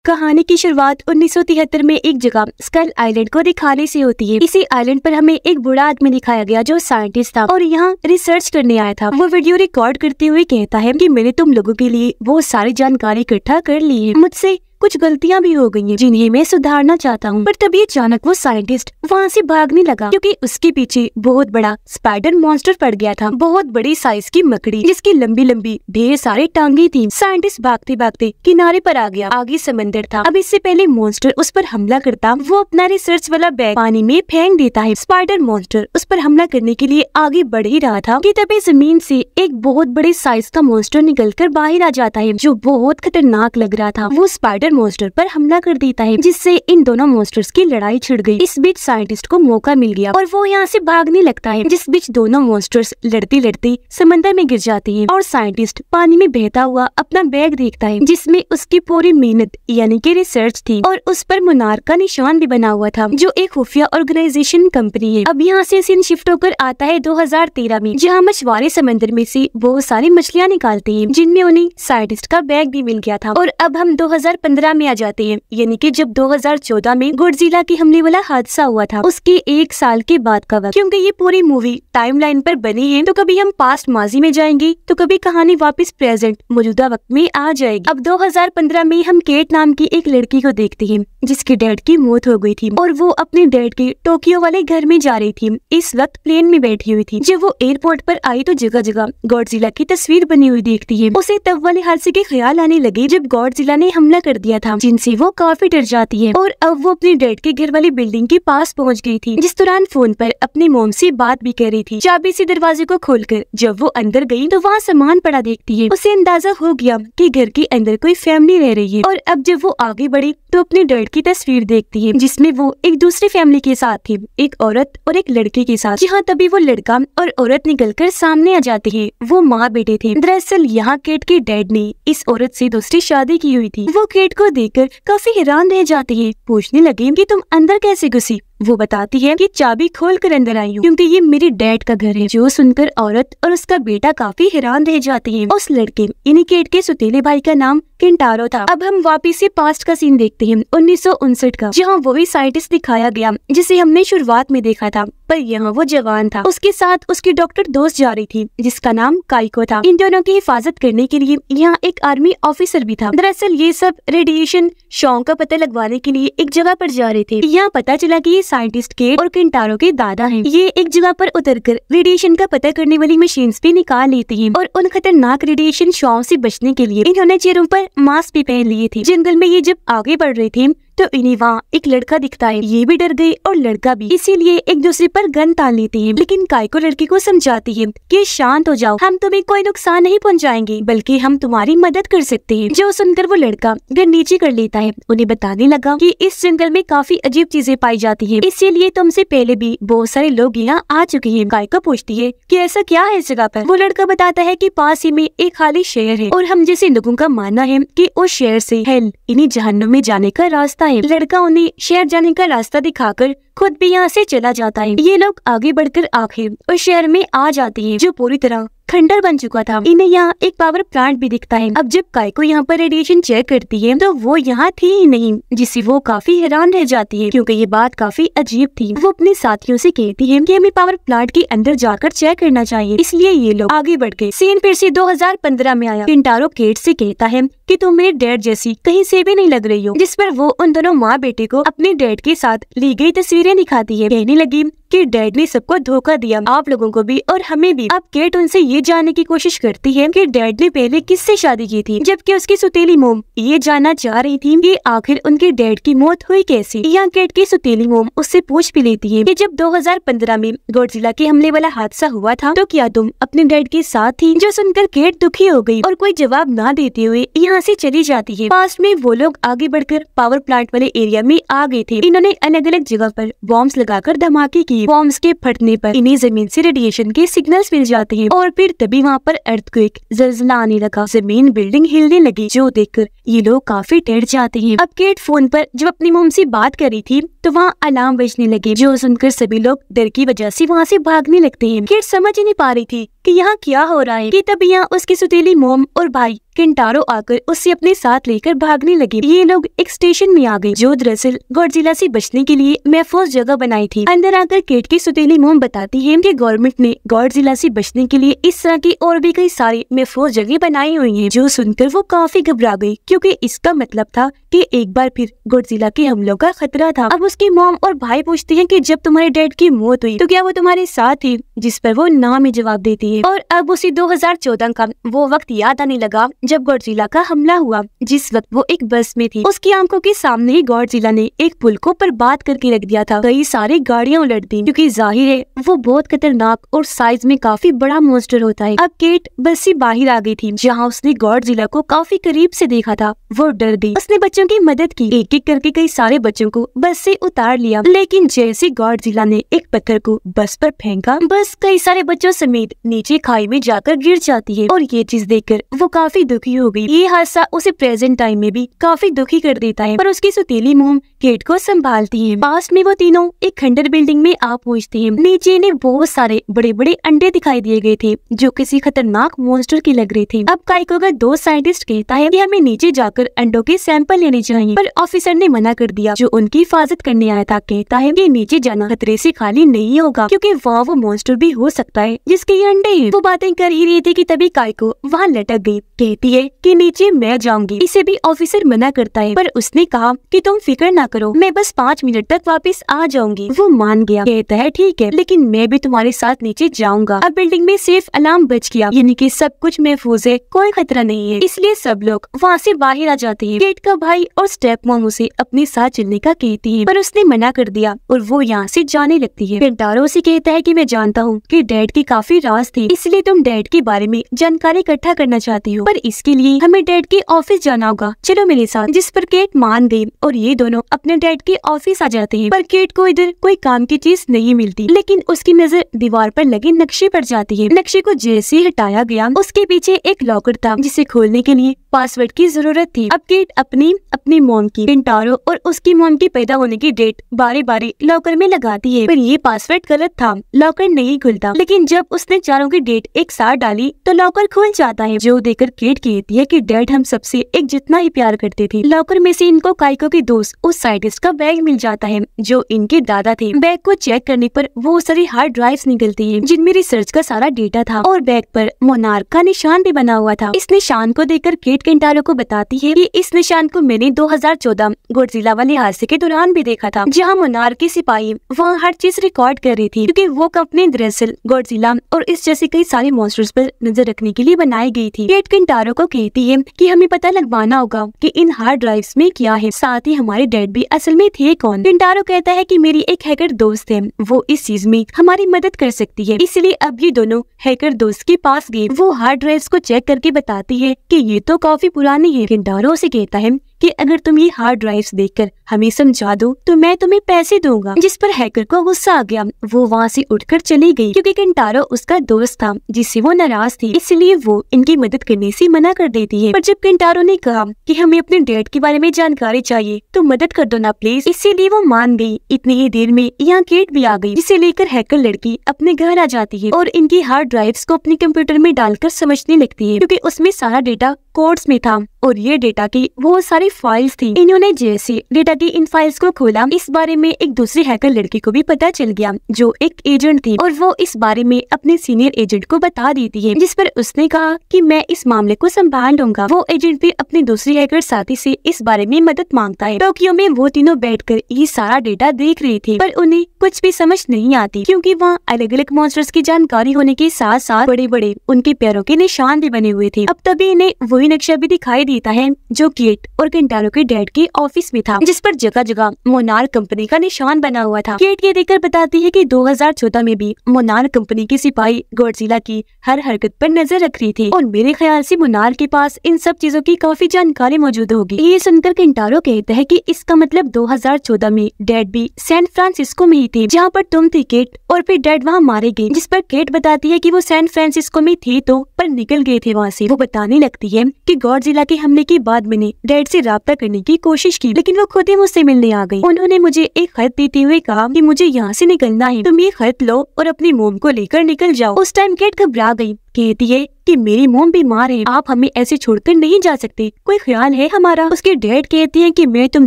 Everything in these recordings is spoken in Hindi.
कहानी की शुरुआत 1973 में एक जगह स्कल आइलैंड को दिखाने से होती है। इसी आइलैंड पर हमें एक बूढ़ा आदमी दिखाया गया जो साइंटिस्ट था और यहाँ रिसर्च करने आया था। वो वीडियो रिकॉर्ड करते हुए कहता है कि मैंने तुम लोगों के लिए बहुत सारी जानकारी इकट्ठा कर ली है। मुझसे कुछ गलतियां भी हो गई हैं जिन्हें मैं सुधारना चाहता हूँ। पर तभी अचानक वो साइंटिस्ट वहाँ से भागने लगा क्योंकि उसके पीछे बहुत बड़ा स्पाइडर मॉन्स्टर पड़ गया था। बहुत बड़ी साइज की मकड़ी जिसकी लंबी लंबी ढेर सारी टांगे थी। साइंटिस्ट भागते भागते किनारे पर आ गया। आगे समंदर था। अब इससे पहले मॉन्स्टर उस पर हमला करता, वो अपना रिसर्च वाला बैग पानी में फेंक देता है। स्पाइडर मॉन्स्टर उस पर हमला करने के लिए आगे बढ़ ही रहा था कि तभी जमीन से एक बहुत बड़ी साइज का मॉन्स्टर निकलकर बाहर आ जाता है जो बहुत खतरनाक लग रहा था। वो स्पाइडर मॉन्स्टर पर हमला कर देता है जिससे इन दोनों मॉन्स्टर्स की लड़ाई छिड़ गई। इस बीच साइंटिस्ट को मौका मिल गया और वो यहाँ से भागने लगता है, जिस बीच दोनों मॉन्स्टर्स लड़ते लड़ते समंदर में गिर जाते हैं और साइंटिस्ट पानी में बहता हुआ अपना बैग देखता है जिसमें उसकी पूरी मेहनत यानी कि रिसर्च थी और उस पर मुनार का निशान भी बना हुआ था जो एक खुफिया ऑर्गेनाइजेशन कंपनी है। अब यहाँ से सीन शिफ्ट होकर आता है 2013 में, जहाँ मछुआरे समंदर में से बहुत सारी मछलियाँ निकालते हैं जिनमें उन्हें साइंटिस्ट का बैग भी मिल गया था। और अब हम 2015 में आ जाते हैं, यानी कि जब 2014 में गॉडजिला के हमले वाला हादसा हुआ था उसके एक साल के बाद का वक्त। क्योंकि ये पूरी मूवी टाइमलाइन पर बनी है तो कभी हम पास्ट माजी में जाएंगे तो कभी कहानी वापस प्रेजेंट मौजूदा वक्त में आ जाएगी। अब 2015 में हम केट नाम की एक लड़की को देखते हैं जिसके डैड की मौत हो गई थी और वो अपने डैड के टोक्यो वाले घर में जा रही थी। इस वक्त प्लेन में बैठी हुई थी। जब वो एयरपोर्ट पर आई तो जगह जगह गॉडजिला की तस्वीर बनी हुई देखती है। उसे तब वाले हादसे के ख्याल आने लगे जब गॉडजिला ने हमला कर दिया था, जिनसे वो काफी डर जाती है। और अब वो अपने डैड के घर वाली बिल्डिंग के पास पहुंच गई थी, जिस दौरान फोन पर अपनी मोम से बात भी कर रही थी। चाबी से दरवाजे को खोलकर जब वो अंदर गई तो वहाँ सामान पड़ा देखती है। उसे अंदाजा हो गया कि घर के अंदर कोई फैमिली रह रही है। और अब जब वो आगे बढ़ी तो अपने डैड की तस्वीर देखती है जिसमें वो एक दूसरी फैमिली के साथ थी, एक औरत और एक लड़के के साथ। जहाँ तभी वो लड़का और औरत निकलकर सामने आ जाते हैं। वो माँ बेटे थे। दरअसल यहाँ केट के डैड ने इस औरत से दूसरी शादी की हुई थी। वो केट को देखकर काफी हैरान रह जाती है, पूछने लगे कि तुम अंदर कैसे घुसी। वो बताती है कि चाबी खोलकर अंदर आई हूँ क्योंकि ये मेरे डैड का घर है। जो सुनकर औरत और उसका बेटा काफी हैरान रह जाते हैं। उस लड़के यानी केट के सुतीले भाई का नाम केंटारो था। अब हम वापिस से पास्ट का सीन देखते हैं 1959 का, जहाँ वही साइंटिस्ट दिखाया गया जिसे हमने शुरुआत में देखा था, पर यहाँ वो जवान था। उसके साथ उसकी डॉक्टर दोस्त जा रही थी जिसका नाम काइको था। इन दोनों की हिफाजत करने के लिए यहाँ एक आर्मी ऑफिसर भी था। दरअसल ये सब रेडिएशन शॉक का पता लगवाने के लिए एक जगह पर जा रहे थे। यहाँ पता चला कि ये साइंटिस्ट केट और केंटारो के दादा हैं। ये एक जगह पर उतरकर रेडिएशन का पता करने वाली मशीन्स भी निकाल लेते हैं और उन खतरनाक रेडिएशन शॉक से बचने के लिए इन्होंने चेहरों पर मास्क भी पहन लिए थे। जंगल में ये जब आगे बढ़ रहे थे तो इन्हें वहाँ एक लड़का दिखता है। ये भी डर गए और लड़का भी, इसीलिए एक दूसरे पर गन तान लेते हैं। लेकिन काइको लड़की को समझाती है कि शांत हो जाओ, हम तुम्हें कोई नुकसान नहीं पहुंचाएंगे बल्कि हम तुम्हारी मदद कर सकते हैं। जो सुनकर वो लड़का गन नीचे कर लेता है। उन्हें बताने लगा कि इस जंगल में काफी अजीब चीजें पाई जाती है, इसीलिए तुमसे पहले भी बहुत सारे लोग यहाँ आ चुके हैं। काइको पूछती है कि ऐसा क्या है इस जगह पर। वो लड़का बताता है कि पास ही में एक खाली शहर है और हम जैसे लोगों का मानना है कि उस शहर से हेल यानी जहन्नुम में जाने का रास्ता है। लड़का उन्हें शहर जाने का रास्ता दिखाकर खुद भी यहाँ से चला जाता है। ये लोग आगे बढ़कर आखिर उस शहर में आ जाते हैं जो पूरी तरह खंडर बन चुका था। इन्हें यहाँ एक पावर प्लांट भी दिखता है। अब जब काइको यहाँ पर रेडिएशन चेक करती है तो वो यहाँ थी ही नहीं, जिससे वो काफी हैरान रह जाती है क्योंकि ये बात काफी अजीब थी। वो अपने साथियों से कहती है कि हमें पावर प्लांट के अंदर जाकर चेक करना चाहिए, इसलिए ये लोग आगे बढ़ गए। सीन फिर से 2015 में आया। केंटारो केट से कहता है कि तुम मेरे डैड जैसी कहीं से भी नहीं लग रही हो, जिस पर वो उन दोनों माँ बेटे को अपने डैड के साथ ली गई तस्वीरें दिखाती है। कहने लगी कि डैड ने सबको धोखा दिया, आप लोगों को भी और हमें भी। अब केट उनसे ये जानने की कोशिश करती है कि डैड ने पहले किससे शादी की थी, जबकि उसकी सुतीली मोम ये जानना चाह रही थी कि आखिर उनके डैड की मौत हुई कैसे। यहाँ केट की सुतीली मोम उससे पूछ भी लेती है कि जब 2015 में गॉडजिला के हमले वाला हादसा हुआ था तो क्या तुम अपने डैड के साथ थी। जो सुनकर केट दुखी हो गई और कोई जवाब न देते हुए यहाँ से चली जाती है। पास में वो लोग आगे बढ़कर पावर प्लांट वाले एरिया में आ गए थे। इन्होंने अलग अलग जगह पर बॉम्ब्स लगाकर धमाके किए। बॉम्ब्स के फटने पर इन्हें जमीन से रेडिएशन के सिग्नल्स मिल जाते हैं और फिर तभी वहाँ पर अर्थक्वेक ज़लज़ला आने लगा। जमीन बिल्डिंग हिलने लगी, जो देखकर ये लोग काफी डर जाते हैं। अब केट फोन पर जब अपनी मोम से बात कर रही थी तो वहाँ अलार्म बजने लगे, जो सुनकर सभी लोग डर की वजह से वहाँ से भागने लगते हैं। केट समझ ही नहीं पा रही थी कि यहाँ क्या हो रहा है कि तभी यहाँ उसकी सुतीली मोम और भाई केंटारो आकर उससे अपने साथ लेकर भागने लगे। ये लोग एक स्टेशन में आ गए जो दरअसल गॉडजिला से बचने के लिए महफूज जगह बनाई थी। अंदर आकर केट की सुतीली मोम बताती है कि गवर्नमेंट ने गॉडजिला से बचने के लिए इस तरह की और भी कई सारी महफूज जगह बनाई हुई हैं। जो सुनकर वो काफी घबरा गई क्योंकि इसका मतलब था कि एक बार फिर गॉडजिला के हमलों का खतरा था। अब उसकी मोम और भाई पूछते हैं कि जब तुम्हारे डैड की मौत हुई तो क्या वो तुम्हारे साथ थी, जिस पर वो ना में जवाब देती है। और अब उसी 2014 का वो वक्त याद आने लगा जब गॉडजिला का हमला हुआ, जिस वक्त वो एक बस में थी। उसकी आंखों के सामने ही गॉडजिला ने एक पुल को बर्बाद करके रख दिया था। कई सारी गाड़ियां उलट दी क्योंकि जाहिर है वो बहुत खतरनाक और साइज में काफी बड़ा मॉन्स्टर होता है। अब केट बस से बाहर आ गई थी जहाँ उसने गॉडजिला को काफी करीब से देखा था। वो डर गई। उसने बच्चों की मदद की, एक एक करके कई सारे बच्चों को बस से उतार लिया। लेकिन जैसे गॉडजिला ने एक पत्थर को बस पर फेंका, बस कई सारे बच्चों समेत नीचे खाई में जाकर गिर जाती है। और ये चीज देखकर वो काफी दुखी हो गई। ये हादसा उसे प्रेजेंट टाइम में भी काफी दुखी कर देता है, पर उसकी सुतीली मोम केट को संभालती है। पास में वो तीनों एक खंडर बिल्डिंग में आ पहुंचती हैं। नीचे इन्हें बहुत सारे बड़े बड़े अंडे दिखाई दिए गए थे जो किसी खतरनाक मॉन्स्टर की लग रही थी। अब काइको का दोस्त साइंटिस्ट कहता है कि हमें नीचे जाकर अंडों के सैंपल लेने चाहिए, पर ऑफिसर ने मना कर दिया जो उनकी हिफाजत करने आया था। कहता है कि नीचे जाना खतरे से खाली नहीं होगा क्योंकि वहाँ वो मॉन्स्टर भी हो सकता है जिसके ये अंडे हैं। वो बातें कर ही रही थी कि तभी काइको वहाँ लटक गई। कहती है कि नीचे मैं जाऊंगी। इसे भी ऑफिसर मना करता है, पर उसने कहा कि तुम फिक्र ना करो, मैं बस 5 मिनट तक वापस आ जाऊंगी। वो मान गया। कहता है ठीक है, लेकिन मैं भी तुम्हारे साथ नीचे जाऊंगा। अब बिल्डिंग में सेफ अलार्म बज गया, यानी कि सब कुछ महफूज है, कोई खतरा नहीं है। इसलिए सब लोग वहाँ से बाहर आ जाते हैं। केट का भाई और स्टेप मॉम उसे अपने साथ चलने का कहती है, पर उसने मना कर दिया और वो यहाँ से जाने लगती है। केंटारो उसे कहता है कि मैं जानता हूँ कि डैड की काफी राज थी, इसलिए तुम डैड के बारे में जानकारी इकट्ठा करना चाहती हो, पर इसके लिए हमें डैड के ऑफिस जाना होगा, चलो मेरे साथ। जिस पर केट मान गई और ये दोनों अपने डैड के ऑफिस आ जाते हैं। पर केट को इधर कोई काम की चीज नहीं मिलती, लेकिन उसकी नजर दीवार पर लगे नक्शे पर जाती है। नक्शे को जैसे हटाया गया उसके पीछे एक लॉकर था जिसे खोलने के लिए पासवर्ड की जरूरत थी। अब केट अपनी मॉम की, केंटारो और उसकी मॉम की पैदा होने की डेट बारी बारी लॉकर में लगाती है, पर ये पासवर्ड गलत था, लॉकर नहीं खुलता। लेकिन जब उसने चारों की डेट एक साथ डाली तो लॉकर खुल जाता है, जो देखकर केट कहती है कि डैड हम सबसे एक जितना ही प्यार करते थे। लॉकर में से इनको काइको के दोस्त उस साइंटिस्ट का बैग मिल जाता है जो इनके दादा थे। बैग को चेक करने पर वो सारी हार्ड ड्राइव्स निकलती है जिनमें रिसर्च का सारा डेटा था और बैग पर मोनार्क का निशान भी बना हुआ था। इस निशान को देखकर केट केंटारो को बताती है कि इस निशान को मैंने 2014 गॉडजिला वाले हादसे के दौरान भी देखा था, जहाँ मोनार्क के सिपाही वहाँ हर चीज रिकॉर्ड कर रही थी, क्योंकि वो कंपनी दरअसल गॉडजिला और इस जैसे कई सारे मॉन्स्टर्स पर नजर रखने के लिए बनाई गई थी। केट केंटारो को कहती है कि हमें पता लगवाना होगा कि इन हार्ड ड्राइव्स में क्या है, साथ ही हमारे डैड भी असल में थे कौन। केंटारो कहता है कि मेरी एक हैकर दोस्त है, वो इस चीज में हमारी मदद कर सकती है, इसलिए अब ये दोनों हैकर दोस्त के पास गए। वो हार्ड ड्राइव्स को चेक करके बताती है कि ये तो काफी पुरानी है। केंटारो से कहता है कि अगर तुम ये हार्ड ड्राइव्स देखकर हमें समझा दो तो मैं तुम्हें पैसे दूंगा, जिस पर हैकर को गुस्सा आ गया। वो वहाँ से उठकर चली गई क्योंकि केंटारो उसका दोस्त था जिससे वो नाराज थी, इसलिए वो इनकी मदद करने से मना कर देती है। पर जब केंटारो ने कहा कि हमें अपने डैड के बारे में जानकारी चाहिए तो मदद कर दो ना प्लीज, इसीलिए वो मान गई। इतनी ही देर में यहाँ केट भी आ गई, जिसे लेकर हैकर लड़की अपने घर आ जाती है और इनकी हार्ड ड्राइव्स को अपने कंप्यूटर में डालकर समझने लगती है, क्योंकि उसमें सारा डेटा कोड्स में था और ये डेटा की बहुत सारी फाइल्स थी। इन्होंने जैसे डेटा की इन फाइल्स को खोला, इस बारे में एक दूसरी हैकर लड़की को भी पता चल गया जो एक एजेंट थी, और वो इस बारे में अपने सीनियर एजेंट को बता देती है, जिस पर उसने कहा कि मैं इस मामले को संभाल लूंगा। वो एजेंट भी अपनी दूसरी हैकर साथी से इस बारे में मदद मांगता है। टोक्यो में वो तीनों बैठकर ये सारा डेटा देख रहे थे, पर उन्हें कुछ भी समझ नहीं आती, क्योंकि वहाँ अलग अलग मॉन्स्टर्स की जानकारी होने के साथ साथ बड़े बड़े उनके पैरों के निशान भी बने हुए थे। अब तभी इन्हें वही नक्शा भी दिखाई देता है जो केट और केंटारो के डैड के ऑफिस में था, जिस पर जगह जगह मोनार्क कंपनी का निशान बना हुआ था। केट ये देखकर बताती है कि 2014 में भी मोनार्क कंपनी के सिपाही गॉडजिला की हर हरकत पर नजर रख रही थी, और मेरे ख्याल से मोनार्क के पास इन सब चीजों की काफी जानकारी मौजूद होगी। ये सुनकर केंटारो कहता है कि इसका मतलब 2014 में डैड भी सैन फ्रांसिस्को में ही थे जहाँ पर तुम थी केट, और फिर डैड वहाँ मारे गए। जिस पर केट बताती है कि वो सैन फ्रांसिस्को में थे तो पर निकल गए थे वहाँ से। वो बताने लगती है कि गॉडजिला के हमले के बाद मैंने डैड से राब्ता करने की कोशिश की, लेकिन वो खुद ही मुझसे मिलने आ गई। उन्होंने मुझे एक खत देते हुए कहा कि मुझे यहाँ से निकलना है, तुम ये खत लो और अपनी मोम को लेकर निकल जाओ। उस टाइम केट घबरा गई कहती है कि मेरी मॉम बीमार है, आप हमें ऐसे छोड़कर नहीं जा सकते, कोई ख्याल है हमारा। उसके डैड कहते हैं कि मैं तुम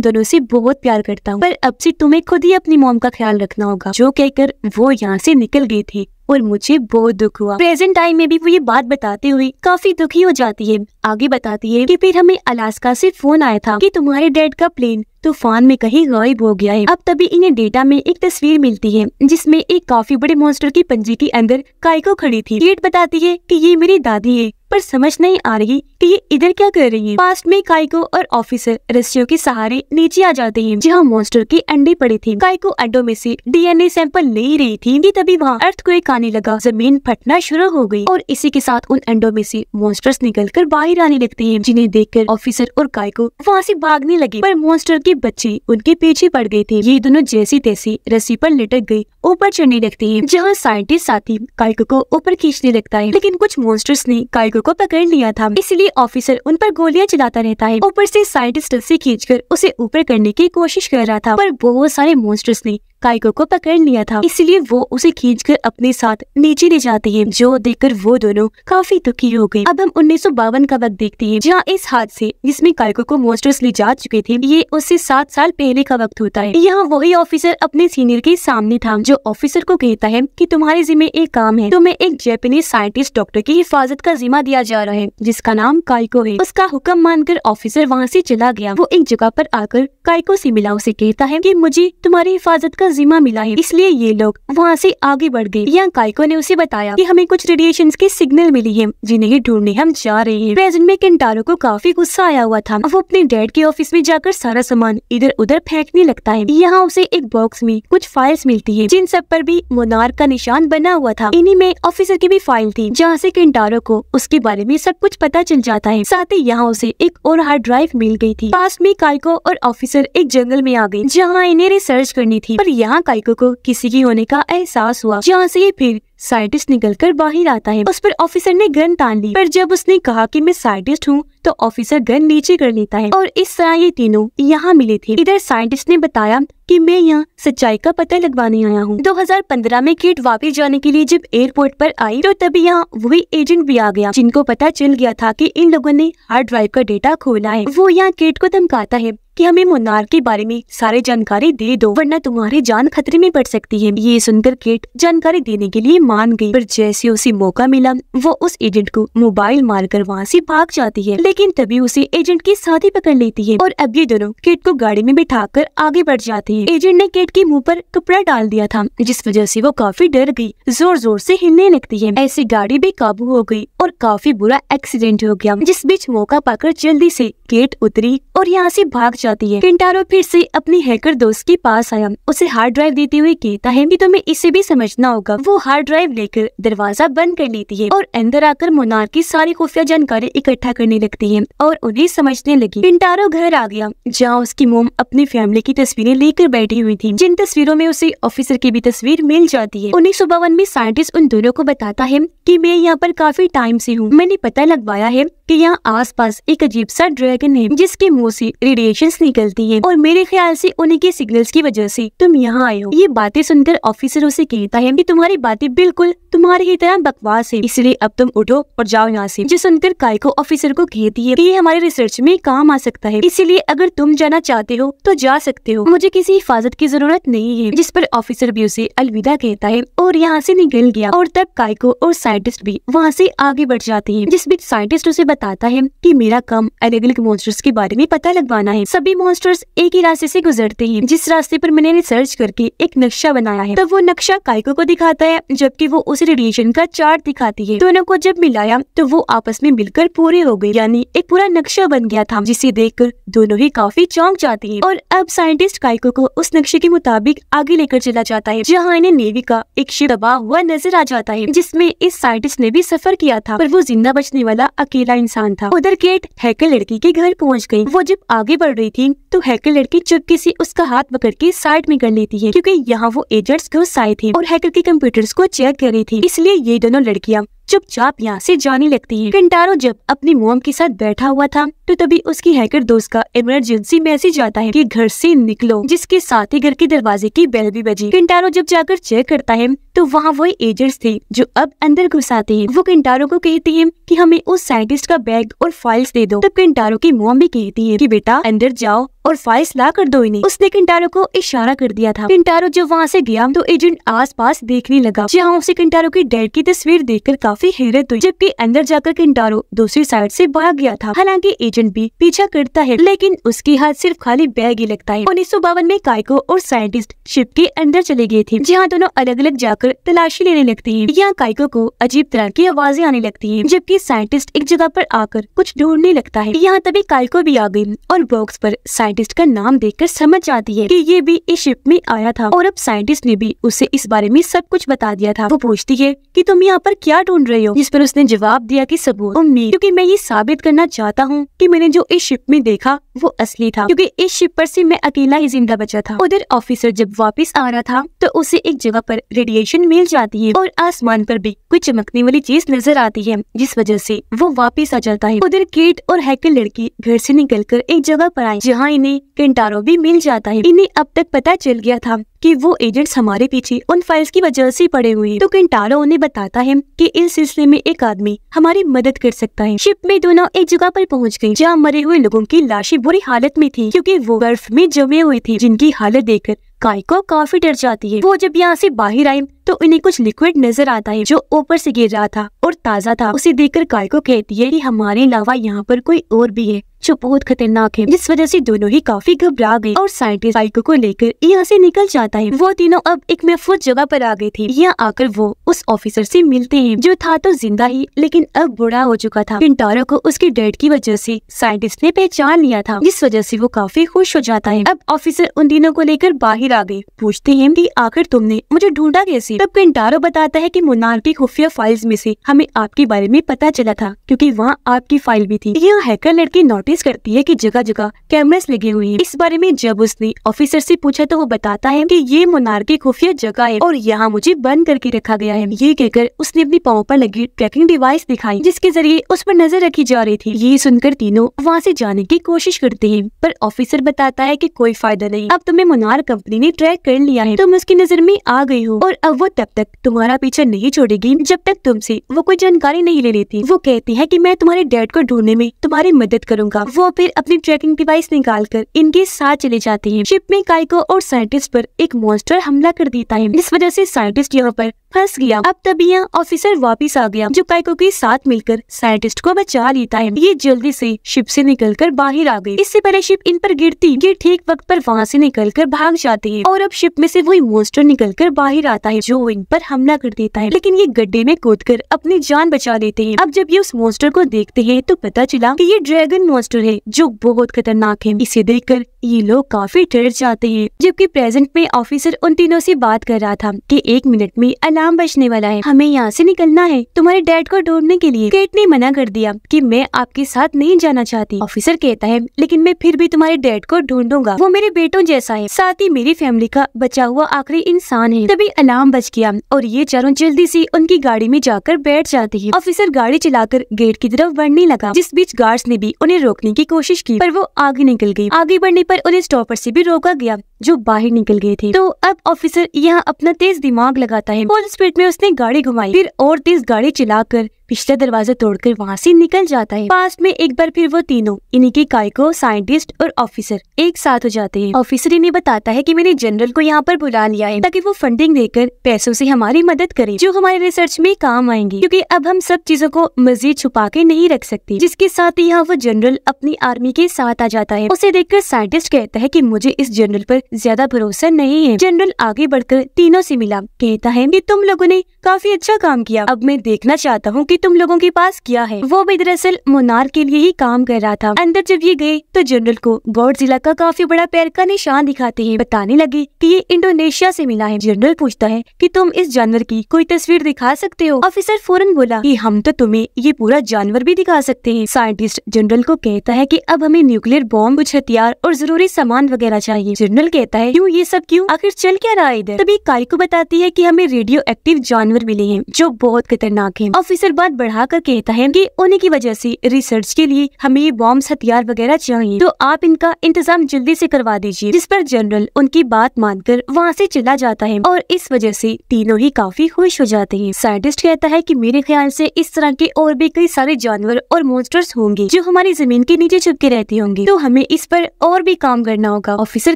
दोनों से बहुत प्यार करता हूँ, पर अब से तुम्हें खुद ही अपनी मॉम का ख्याल रखना होगा। जो कहकर वो यहाँ से निकल गई थी और मुझे बहुत दुख हुआ। प्रेजेंट टाइम में भी वो ये बात बताते हुए काफी दुखी हो जाती है। आगे बताती है कि फिर हमें अलास्का से फोन आया था कि तुम्हारे डैड का प्लेन तूफान में कहीं गायब हो गया है। अब तभी इन्हें डेटा में एक तस्वीर मिलती है जिसमें एक काफी बड़े मॉन्स्टर की पंजे के अंदर काइको खड़ी थी। केट बताती है कि ये मेरी दादी है, पर समझ नहीं आ रही कि ये इधर क्या कर रही है। पास्ट में काइको और ऑफिसर रस्सियों के सहारे नीचे आ जाते हैं जहाँ मॉन्स्टर के अंडे पड़े थे। काइको अंडों में से डीएनए सैंपल ले रही थी कि तभी वहाँ अर्थक्वेक आने लगा, जमीन फटना शुरू हो गई और इसी के साथ उन अंडों में से मॉन्स्टर्स निकलकर बाहर आने लगते हैं, जिन्हें देखकर ऑफिसर और काइको वहाँ से भागने लगे, पर मॉन्स्टर के बच्चे उनके पीछे पड़ गए थे। ये दोनों जैसी तैसी रस्सी पर लटक गई ऊपर चढ़ने लगती है, जहाँ साइंटिस्ट साथी काइको को ऊपर खींचने लगता है, लेकिन कुछ मॉन्स्टर्स ने काइको को पकड़ लिया था, इसलिए ऑफिसर उन पर गोलियां चलाता रहता है। ऊपर से साइंटिस्ट रस्सी खींचकर उसे ऊपर करने की कोशिश कर रहा था, पर बहुत सारे मॉन्स्टर्स ने काइको को पकड़ लिया था, इसलिए वो उसे खींचकर अपने साथ नीचे ले जाती है, जो देखकर वो दोनों काफी दुखी हो गए। अब हम 1952 का वक्त देखते हैं, जहाँ इस हादसे जिसमें काइको को मॉन्स्टर्स ले जा चुके थे, ये उससे 7 साल पहले का वक्त होता है। यहाँ वही ऑफिसर अपने सीनियर के सामने था, जो ऑफिसर को कहता है कि तुम्हारे जिम्मे एक काम है, तुम्हें एक जापानीज साइंटिस्ट डॉक्टर की हिफाजत का जिम्मा दिया जा रहा है जिसका नाम काइको है। उसका हुक्म मानकर ऑफिसर वहाँ से चला गया। वो एक जगह पर आकर काइको से मिला, उसे कहता है कि मुझे तुम्हारी हिफाजत का जिम्मा मिला है, इसलिए ये लोग वहाँ से आगे बढ़ गए। यहाँ काइको ने उसे बताया कि हमें कुछ रेडिएशन के सिग्नल मिली है, जिन्हें ढूंढने हम जा रहे हैं। प्रेजेंट में केंटारो को काफी गुस्सा आया हुआ था। वो अपने डैड के ऑफिस में जाकर सारा सामान इधर उधर फेंकने लगता है। यहाँ उसे एक बॉक्स में कुछ फाइल्स मिलती है, जिन सब पर भी मोनार्क का निशान बना हुआ था। इन्हीं में ऑफिसर की भी फाइल थी, जहाँ से केंटारो को उसके बारे में सब कुछ पता चल जाता है। साथ ही यहाँ उसे एक और हार्ड ड्राइव मिल गई थी। पास में काइको और ऑफिसर एक जंगल में आ गए, जहाँ इन्हें रिसर्च करनी थी, पर यहाँ काइको को किसी की होने का एहसास हुआ, जहाँ से ये फिर साइंटिस्ट निकलकर बाहर आता है। उस पर ऑफिसर ने गन तान ली, पर जब उसने कहा कि मैं साइंटिस्ट हूँ तो ऑफिसर गन नीचे कर लेता है और इस तरह ये तीनों यहाँ मिले थे। इधर साइंटिस्ट ने बताया कि मैं यहाँ सच्चाई का पता लगवाने आया हूँ। 2015 में केट वापस जाने के लिए जब एयरपोर्ट पर आई तो तभी यहाँ वही एजेंट भी आ गया, जिनको पता चल गया था कि इन लोगों ने हार्ड ड्राइव का डेटा खोला है। वो यहाँ केट को धमकाता है कि हमें मोनार्क के बारे में सारी जानकारी दे दो, वरना तुम्हारी जान खतरे में पड़ सकती है। ये सुनकर केट जानकारी देने के लिए मान गई, पर जैसे उसे मौका मिला वो उस एजेंट को मोबाइल मारकर वहाँ से भाग जाती है, लेकिन तभी उसे एजेंट की साथी पकड़ लेती है और अब ये दोनों केट को गाड़ी में बिठाकर आगे बढ़ जाते हैं। एजेंट ने केट के मुंह पर कपड़ा डाल दिया था, जिस वजह से वो काफी डर गई, जोर जोर से हिलने लगती है। ऐसे गाड़ी भी काबू हो गई और काफी बुरा एक्सीडेंट हो गया, जिस बीच मौका पाकर जल्दी से केट उतरी और यहाँ से भाग जाती है। केंटारो फिर से अपनी हैकर दोस्त के पास आया, उसे हार्ड ड्राइव देते हुए कहता है कि तुम्हें इसे भी समझना होगा। वो हार्ड ड्राइव लेकर दरवाजा बंद कर लेती है और अंदर आकर मोनार्क की सारी खुफिया जानकारी इकट्ठा करने लगती है और उन्हें समझने लगी। केंटारो घर आ गया, जहाँ उसकी मोम अपनी फैमिली की तस्वीरें लेकर बैठी हुई थी, जिन तस्वीरों में उसे ऑफिसर की भी तस्वीर मिल जाती है। 1952 में साइंटिस्ट उन दोनों को बताता है कि मैं यहाँ पर काफी टाइम से हूँ, मैंने पता लगवाया है कि यहाँ आसपास एक अजीब सा ड्रैगन है जिसके मुंह से रेडिएशंस निकलती है और मेरे ख्याल से उन्हीं के सिग्नल्स की वजह से तुम यहाँ आए हो। ये बातें सुनकर ऑफिसर उसे कहता है कि तुम्हारी बातें बिल्कुल तुम्हारी ही तरह बकवास है, इसलिए अब तुम उठो और जाओ यहाँ से। जो सुनकर काइको ऑफिसर को कहती है कि ये हमारे रिसर्च में काम आ सकता है, इसीलिए अगर तुम जाना चाहते हो तो जा सकते हो, मुझे किसी हिफाजत की जरूरत नहीं है। जिस पर ऑफिसर भी उसे अलविदा कहता है और यहाँ से निकल गया और तब काइको और साइंटिस्ट भी वहाँ से आगे बढ़ जाते हैं। जिस बीच साइंटिस्ट उसे बताता है कि मेरा काम अलग अलग मॉन्स्टर्स के बारे में पता लगवाना है। सभी मॉन्स्टर्स एक ही रास्ते से गुजरते हैं, जिस रास्ते पर मैंने रिसर्च करके एक नक्शा बनाया है। तब वो नक्शा काइको को दिखाता है, जबकि वो उसे रेडिएशन का चार्ट दिखाती है। दोनों को जब मिलाया तो वो आपस में मिलकर पूरे हो गए, यानी एक पूरा नक्शा बन गया था, जिसे देखकर दोनों ही काफी चौंक जाते हैं। और अब साइंटिस्ट काइको को उस नक्शे के मुताबिक आगे लेकर चला जाता है, जहाँ इन्हें नेवी का एक शिप तबाह हुआ नजर आ जाता है, जिसमें इस साइंटिस्ट ने भी सफर किया था, पर वो जिंदा बचने वाला अकेला इंसान था। उधर केट हैकर लड़की के घर पहुँच गयी। वो जब आगे बढ़ रही थी तो हैकर लड़की चुपके से उसका हाथ पकड़ के साइड में कर लेती है, क्योंकि यहाँ वो एजेंट्स घुस आए थे और हैकर के कंप्यूटर्स को चेक कर रही थी, इसलिए ये दोनों लड़कियां चुपचाप यहाँ से जाने लगती है। केंटारो जब अपनी मॉम के साथ बैठा हुआ था तो तभी उसकी हैकर दोस्त का इमरजेंसी मैसेज आता है कि घर से निकलो, जिसके साथ ही घर के दरवाजे की बेल भी बजी। केंटारो जब जाकर चेक करता है तो वहाँ वही एजेंट्स थे जो अब अंदर घुस आते हैं। वो केंटारो को कहती है कि हमें उस साइंटिस्ट का बैग और फाइल्स दे दो। तब केंटारो की मॉम भी कहती है कि बेटा अंदर जाओ और फाइल्स ला कर दो इन्हें। उसने केंटारो को इशारा कर दिया था। केंटारो जब वहाँ से गया तो एजेंट आसपास देखने लगा, जहाँ उसे केंटारो की डैड की तस्वीर देखकर काफी हैरत हुई। जबकि अंदर जाकर केंटारो दूसरी साइड से भाग गया था। हालांकि एजेंट भी पीछा करता है लेकिन उसके हाथ सिर्फ खाली बैग ही लगता है। 1952 में काइको और साइंटिस्ट शिप के अंदर चले गए थे, जहाँ दोनों अलग अलग जाकर तलाशी लेने लगते हैं। यहाँ काइको को अजीब तरह की आवाजें आने लगती हैं, जबकि साइंटिस्ट एक जगह पर आकर कुछ ढूंढने लगता है। यहाँ तभी काइको भी आ गई और बॉक्स पर साइंटिस्ट का नाम देखकर समझ आती है कि ये भी इस शिप में आया था और अब साइंटिस्ट ने भी उसे इस बारे में सब कुछ बता दिया था। वो पूछती है कि तुम यहाँ पर क्या ढूंढ रहे हो, जिस पर उसने जवाब दिया कि सबूत, उम्मीद, क्योंकि मैं ये साबित करना चाहता हूँ कि मैंने जो इस शिप में देखा वो असली था, क्योंकि इस शिप पर से मैं अकेला ही जिंदा बचा था। उधर ऑफिसर जब वापस आ रहा था तो उसे एक जगह पर रेडिएशन मिल जाती है और आसमान पर भी कोई चमकने वाली चीज नजर आती है, जिस वजह से वो वापस आ जाता है। उधर केट और हैकर लड़की घर से निकलकर एक जगह पर आई, जहाँ इन्हें केंटारो भी मिल जाता है। इन्हें अब तक पता चल गया था कि वो एजेंट्स हमारे पीछे उन फाइल्स की वजह से पड़े हुए हैं। तो केंटारो उन्हें बताता है कि इस सिलसिले में एक आदमी हमारी मदद कर सकता है। शिप में दोनों एक जगह पर पहुंच गए, जहाँ मरे हुए लोगों की लाशें बुरी हालत में थी, क्योंकि वो बर्फ में जमे हुए थे, जिनकी हालत देखकर काइको काफी डर जाती है। वो जब यहाँ से बाहर आई तो इन्हें कुछ लिक्विड नजर आता है जो ऊपर से गिर रहा था और ताज़ा था। उसे देखकर काइको कहती है कि हमारे अलावा यहाँ पर कोई और भी है जो बहुत खतरनाक है, जिस वजह से दोनों ही काफी घबरा गए और साइंटिस्ट काइको को लेकर यहाँ से निकल जाता है। वो तीनों अब एक महफूज जगह पर आ गए थे। यहाँ आकर वो उस ऑफिसर से मिलते हैं जो था तो जिंदा ही लेकिन अब बूढ़ा हो चुका था। केंटारो को उसके डैड की वजह से साइंटिस्ट ने पहचान लिया था, जिस वजह से वो काफी खुश हो जाता है। अब ऑफिसर उन तीनों को लेकर बाहर आ गए। पूछते हैं कि आखिर तुमने मुझे ढूंढा कैसे? तब केंटारो बताता है कि मोनार्क की खुफिया फाइल्स में से हमें आपके बारे में पता चला था, क्योंकि वहाँ आपकी फाइल भी थी। यह हैकर लड़की नोटिस करती है कि जगह जगह कैमरास लगे हुए हैं। इस बारे में जब उसने ऑफिसर से पूछा तो वो बताता है कि ये मोनार्क की खुफिया जगह है और यहाँ मुझे बंद करके रखा गया है। ये कहकर उसने अपनी पाँव पर लगी ट्रैकिंग डिवाइस दिखाई, जिसके जरिए उस पर नजर रखी जा रही थी। ये सुनकर तीनों वहाँ से जाने की कोशिश करते हैं, पर ऑफिसर बताता है कि कोई फायदा नहीं, अब तुम्हें मोनार्क कंपनी ने ट्रैक कर लिया है, तुम उसकी नजर में आ गई हो और अब वो तब तक तुम्हारा पीछा नहीं छोड़ेगी जब तक तुमसे वो कोई जानकारी नहीं ले लेती। वो कहती है कि मैं तुम्हारे डैड को ढूंढने में तुम्हारी मदद करूंगा। वो फिर अपनी ट्रैकिंग डिवाइस निकालकर इनके साथ चले जाते हैं। शिप में काइको और साइंटिस्ट पर एक मॉन्स्टर हमला कर देता है, जिस वजह से साइंटिस्ट यहाँ पर फंस गया। अब तभी यहाँ ऑफिसर वापस आ गया जो काइको के साथ मिलकर साइंटिस्ट को बचा लेता है। ये जल्दी से शिप से निकलकर बाहर आ गए। इससे पहले शिप इन पर गिरती, ये ठीक वक्त पर वहाँ से निकलकर भाग जाते हैं और अब शिप में से वही मॉन्स्टर निकलकर बाहर आता है जो इन पर हमला कर देता है, लेकिन ये गड्ढे में कूदकर अपनी जान बचा लेते हैं। अब जब ये उस मॉन्स्टर को देखते हैं तो पता चला कि ये ड्रैगन मॉन्स्टर है जो बहुत खतरनाक है। इसे देखकर ये लोग काफी डर जाते हैं। जबकि प्रेजेंट में ऑफिसर उन तीनों से बात कर रहा था कि 1 मिनट में अलार्म बजने वाला है, हमें यहाँ से निकलना है तुम्हारे डैड को ढूंढने के लिए। केट ने मना कर दिया कि मैं आपके साथ नहीं जाना चाहती। ऑफिसर कहता है लेकिन मैं फिर भी तुम्हारे डैड को ढूंढूंगा, वो मेरे बेटों जैसा है, साथ ही मेरी फैमिली का बचा हुआ आखिरी इंसान है। तभी अलार्म बज गया और ये चारों जल्दी से उनकी गाड़ी में जाकर बैठ जाते हैं। ऑफिसर गाड़ी चलाकर गेट की तरफ बढ़ने लगा, जिस बीच गार्ड्स ने भी उन्हें रोकने की कोशिश की, पर वो आगे निकल गई। आगे बढ़ने पर उन्हें स्टॉपर से भी रोका गया जो बाहर निकल गए थे। तो अब ऑफिसर यहाँ अपना तेज दिमाग लगाता है। फुल स्पीड में उसने गाड़ी घुमाई, फिर और तेज गाड़ी चलाकर पिछला दरवाजा तोड़कर वहाँ से निकल जाता है। पास में एक बार फिर वो तीनों इन्हीं के काइको, साइंटिस्ट और ऑफिसर एक साथ हो जाते हैं। ऑफिसर इन्हें बताता है कि मैंने जनरल को यहाँ पर बुला लिया है ताकि वो फंडिंग देकर पैसों से हमारी मदद करे जो हमारे रिसर्च में काम आएंगी, क्योंकि अब हम सब चीजों को मजीद छुपा के नहीं रख सकते। जिसके साथ ही यहाँ वो जनरल अपनी आर्मी के साथ आ जाता है। उसे देखकर साइंटिस्ट कहता है कि मुझे इस जनरल पर ज्यादा भरोसा नहीं है। जनरल आगे बढ़कर तीनों से मिला, कहता है कि तुम लोगों ने काफी अच्छा काम किया, अब मैं देखना चाहता हूँ कि तुम लोगों के पास क्या है। वो भी दरअसल मोनार्क के लिए ही काम कर रहा था। अंदर जब ये गए तो जनरल को गॉडजिला का काफी बड़ा पैर का निशान दिखाते हैं। बताने लगे कि ये इंडोनेशिया से मिला है। जनरल पूछता है कि तुम इस जानवर की कोई तस्वीर दिखा सकते हो? ऑफिसर फौरन बोला कि हम तो तुम्हें ये पूरा जानवर भी दिखा सकते हैं। साइंटिस्ट जनरल को कहता है कि अब हमें न्यूक्लियर बॉम्ब, कुछ हथियार और जरूरी सामान वगैरह चाहिए। जनरल कहता है क्यों, ये सब क्यों, आखिर चल क्या रहा है इधर? तभी काइको बताती है कि हमें रेडियो एक्टिव जानवर मिले हैं जो बहुत खतरनाक हैं। ऑफिसर बात बात बढ़ाकर कहता है कि उन्हीं की वजह से रिसर्च के लिए हमें ये बॉम्ब हथियार वगैरह चाहिए, तो आप इनका इंतजाम जल्दी से करवा दीजिए। जिस पर जनरल उनकी बात मानकर वहाँ से चला जाता है और इस वजह से तीनों ही काफी खुश हो जाते हैं। साइंटिस्ट कहता है कि मेरे ख्याल से इस तरह के और भी कई सारे जानवर और मॉन्स्टर्स होंगे जो हमारी जमीन के नीचे छुप के रहते होंगे, तो हमें इस पर और भी काम करना होगा। ऑफिसर